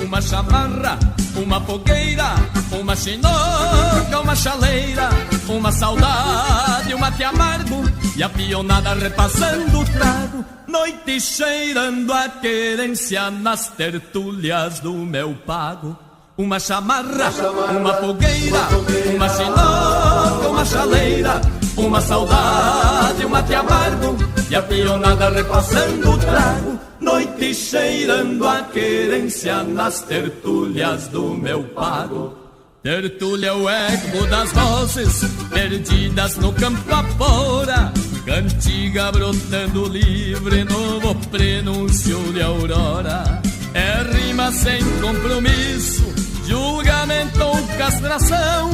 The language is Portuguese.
uma chamarra, uma fogueira, uma chinoca, uma chaleira, uma saudade, um mate amargo e a pionada repassando o trago, noite cheirando a querência nas tertúlias do meu pago. Uma chamarra, uma fogueira, uma chinoca, uma chaleira, uma saudade, um mate amargo e a pionada repassando o trago, noite cheirando a querência nas tertúlias do meu pago. Tertúlia é o eco das vozes perdidas no campo afora, cantiga brotando livre, novo prenúncio de aurora. É rima sem compromisso, julgamento ou castração,